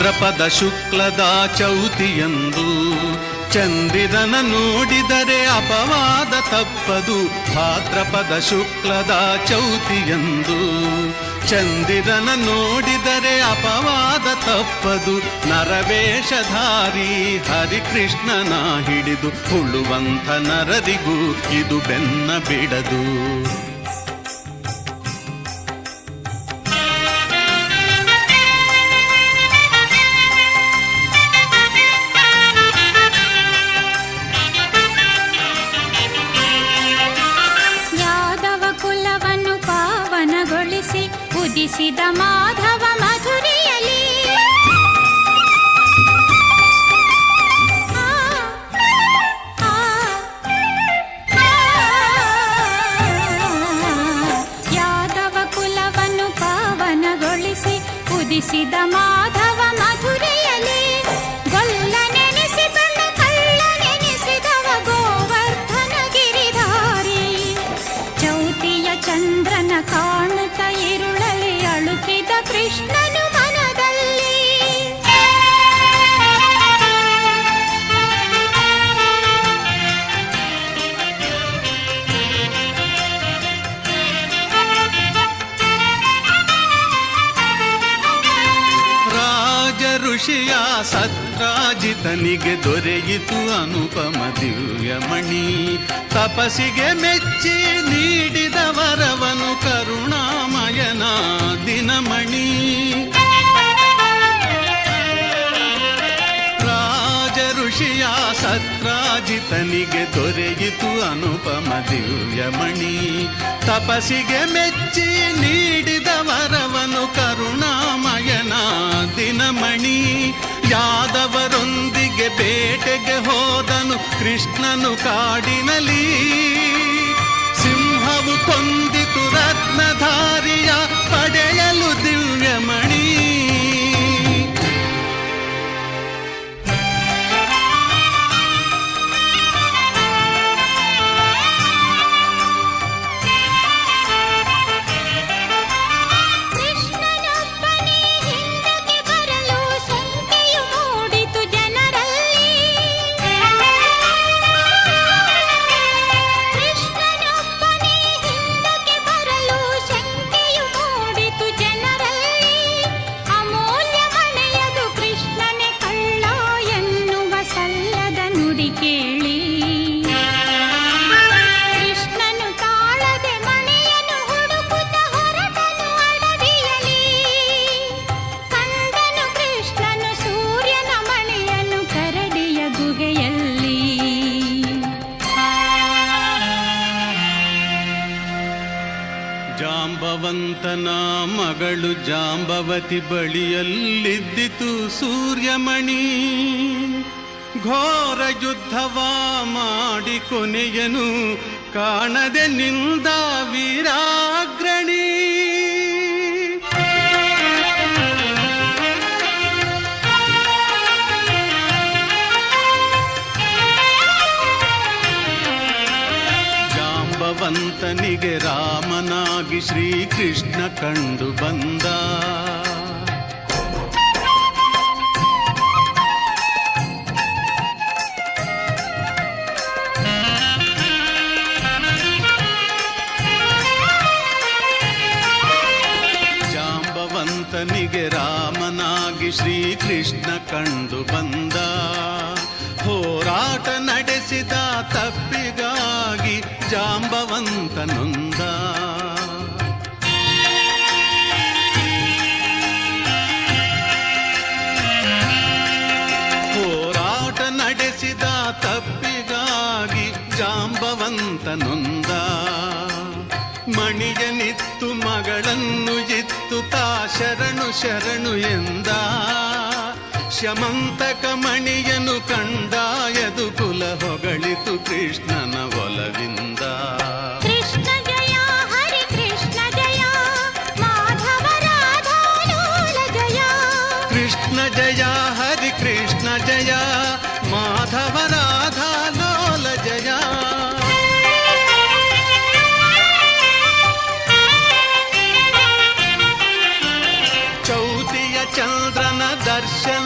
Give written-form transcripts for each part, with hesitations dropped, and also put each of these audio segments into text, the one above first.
ಭಾದ್ರಪದ ಶುಕ್ಲದ ಚೌತಿಯಂದು ಚಂದಿರನ ನೋಡಿದರೆ ಅಪವಾದ ತಪ್ಪದು. ಭಾದ್ರಪದ ಶುಕ್ಲದ ಚೌತಿಯಂದು ಚಂದಿರನ ನೋಡಿದರೆ ಅಪವಾದ ತಪ್ಪದು. ನರವೇಷಧಾರಿ ಹರಿಕೃಷ್ಣನ ಹಿಡಿದು ಉಳುವಂಥ ನರರಿಗೂ ಇದು ಬೆನ್ನ ಬಿಡದು. ಉದಿಸಿದ ಮಾಧವ ಮಧುರೆಯಲ್ಲಿ ಯಾದವ ಕುಲವನ್ನು ಪಾವನಗೊಳಿಸಿ ಉದಿಸಿದ ಮಾಧವ ಮಧುರೆಯಲ್ಲಿ ಗೊಲ್ಲ ನೆನೆಸಿದಳ ಕಳ್ಳ ನೆನೆಸಿದವ ಗೋವರ್ಧನ ಗಿರಿಧಾರಿ. ಚೌತಿಯ ಚಂದ್ರನ ಕಾಣುತ್ತ ಇರುಳಲಿ ಅಳುಕಿದ ಕೃಷ್ಣನು ಮನದಲ್ಲಿ. ರಾಜ ಋಷಿಯ ಸತ್ರಾಜಿತನಿಗೆ ದೊರೆಯಿತು ಅನುಪಮ ದಿವ್ಯಮಣಿ. ತಪಸ್ಸಿಗೆ ಮೆಚ್ಚಿ ನೀಡಿದ ವರವನು ಕರುಣಾಮಯನ ದಿನಮಣಿ. ರಾಜ ಋಷಿಯ ಸತ್ರಾಜಿತನಿಗೆ ದೊರೆಯಿತು ಅನುಪಮ ದಿವ್ಯಮಣಿ. ತಪಸ್ಸಿಗೆ ಮೆಚ್ಚಿ ನೀಡಿದ ವರವನು ಕರುಣಾಮಯನ ದಿನಮಣಿ. ಯಾದವರೊಂದಿಗೆ ಬೇಟೆಗೆ ಹೋದನು ಕೃಷ್ಣನು ಕಾಡಿನಲ್ಲಿ. ಸಿಂಹವು ಕೊಂದಿತು ರತ್ನಧಾರಿಯ ಪಡೆಯಲು ದಿವ್ಯಮಣಿ. ಜಾಂಬವಂತನ ಮಗಳು ಜಾಂಬವತಿ ಬಳಿಯಲ್ಲಿದ್ದಿತು ಸೂರ್ಯಮಣಿ. ಘೋರ ಯುದ್ಧವ ಮಾಡಿ ಕೊನೆಯನು ಕಾಣದೆ ನಿಂದ ವೀರಾಗ್ರಣಿ. ಜಾಂಬವಂತನಿಗೆ ರಾಮನಾಗಿ ಶ್ರೀಕೃಷ್ಣ ಕಂಡು ಬಂದ. ಜಾಂಬವಂತನಿಗೆ ರಾಮನಾಗಿ ಶ್ರೀಕೃಷ್ಣ ಕಂಡು ಬಂದ. ಹೋರಾಟ ನಡೆಸಿದ ತಪ್ಪಿಗಾಗಿ ಜಾಂಬವಂತ ನೊಂದ. ಹೋರಾಟ ನಡೆಸಿದ ತಪ್ಪಿಗಾಗಿ ಜಾಂಬವಂತ ನೊಂದ. ಮಣಿಯನಿತ್ತು ಮಗಳನ್ನು ಇತ್ತು ತಾ ಶರಣು ಶರಣು ಎಂದ. ಶಮಂತಕ ಮಣಿಯನು ಕಂಡಾಯದು ಕುಲ ಹೊಗಳಿತು ಕೃಷ್ಣನ ಒಲವಿಂದ. ಕೃಷ್ಣ ಜಯ ಹರಿ ಕೃಷ್ಣ ಜಯ ಮಾಧವ ರಾಧಾ ಲೋಲ ಜಯ. ಕೃಷ್ಣ ಜಯ ಹರಿ ಕೃಷ್ಣ ಜಯ ಮಾಧವ ರಾಧಾ ಲೋಲ ಜಯ. ಚೌತಿಯ ಚಂದ್ರನ ದರ್ಶನ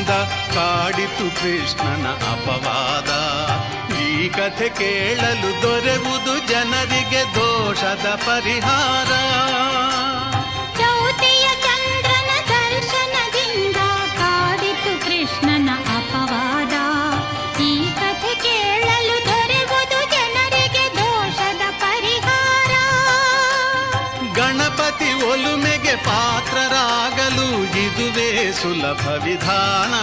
ದುರದಿಂದ ಕಾಡಿತು ಕೃಷ್ಣನ ಅಪವಾದ. ಈ ಕಥೆ ಕೇಳಲು ದೊರೆವುದು ಜನರಿಗೆ ದೋಷದ ಪರಿಹಾರ. ಚೌತಿಯ ಚಂದ್ರನ ದರ್ಶನದಿಂದ ಕಾಡಿತು ಕೃಷ್ಣನ ಅಪವಾದ. ಈ ಕಥೆ ಕೇಳಲು ದೊರೆವುದು ಜನರಿಗೆ ದೋಷದ ಪರಿಹಾರ. ಗಣಪತಿ ಒಲುಮೆಗೆ ಪಾತ್ರರಾಗಲು ಇದುವೇ ಸುಲಭ ವಿಧಾನ.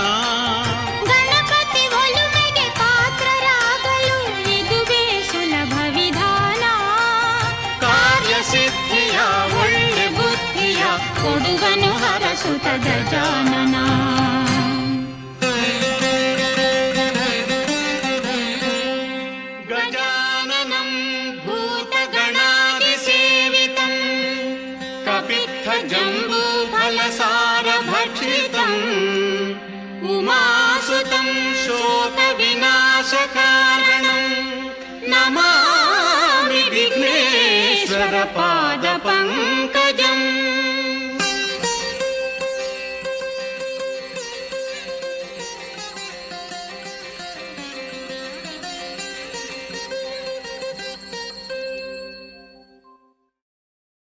ಗಣಪತಿ ಒಲುಮೆಗೆ ಪಾತ್ರರಾಗಲು ಇದುವೇ ಸುಲಭ ವಿಧಾನ. ಕಾರ್ಯಸಿದ್ಧಿಯ ಒಳ್ಳೆ ಬುದ್ಧಿಯ ಕೊಡುವನು ಹರಸುತ ಗಜಾನನ. ಗಜಾನನಂ ಭೂತಗಣಾದಿಸೇವಿತಂ ಕಪಿತ್ಥ ಜಂಬೂಫಲಸಾರಭಕ್ಷಿತಂ ಉಮಾಸುತಂ ಶೋಕವಿನಾಶಕಾರಣಂ ನಮಾಮಿ ವಿಘ್ನೇಶ್ವರ ಪಾದಪಂಕಜಂ.